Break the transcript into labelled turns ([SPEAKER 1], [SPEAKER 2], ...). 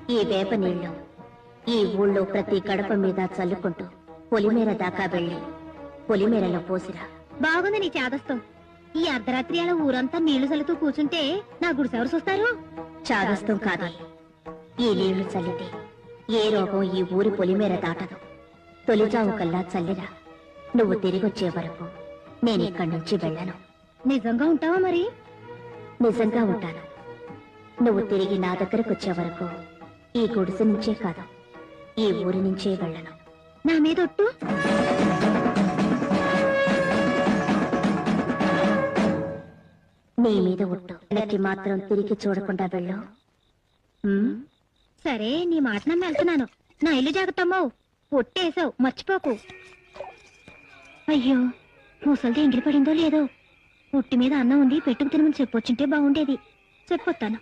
[SPEAKER 1] ఈ వేప నీళ్లు ఈ ఊళ్ళో ప్రతి గడప మీద చల్లుకుంటూ పొలిమేర దాకా వెళ్ళి పొలిమేరలో పోసిరా.
[SPEAKER 2] బాగుంది నీ చాదస్తం. ఈ అర్ధరాత్రి అలా ఊరంతా నీళ్లు చల్లుతూ కూర్చుంటే నా గుడిసెవరు చూస్తారు?
[SPEAKER 1] చాదస్తం కాదే, ఈ నీళ్లు చల్లితే ఏ రోగం ఈ ఊరి పొలిమేర దాటదు. తొలిజావు కల్లా చల్లిరా. నువ్వు తిరిగొచ్చే వరకు నేనిక్కడి నుంచి వెళ్ళను.
[SPEAKER 2] నిజంగా ఉంటావా మరి?
[SPEAKER 1] నిజంగా ఉంటాను. నువ్వు తిరిగి నా దగ్గరకు వచ్చే వరకు ఈ గుడిసె నుంచే కాదు, ఈ ఊరి నుంచే వెళ్ళను.
[SPEAKER 2] నా మీద ఒట్టు.
[SPEAKER 1] నీ మీద ఒట్టు. వెనక్కి మాత్రం తిరిగి చూడకుండా వెళ్ళు.
[SPEAKER 2] సరే, నీ మాట నమ్మి వెళ్తున్నాను. నా ఇల్లు జాగ్రత్తమ్మో. ఒట్టేసావు, మర్చిపోకు. అయ్యో, ముసలిది ఎంగిలి పడిందో లేదో. ఉట్టి మీద అన్నం ఉంది, పెట్టుకు తినమని చెప్పొచ్చుంటే బాగుండేది. చెప్పొత్తాను.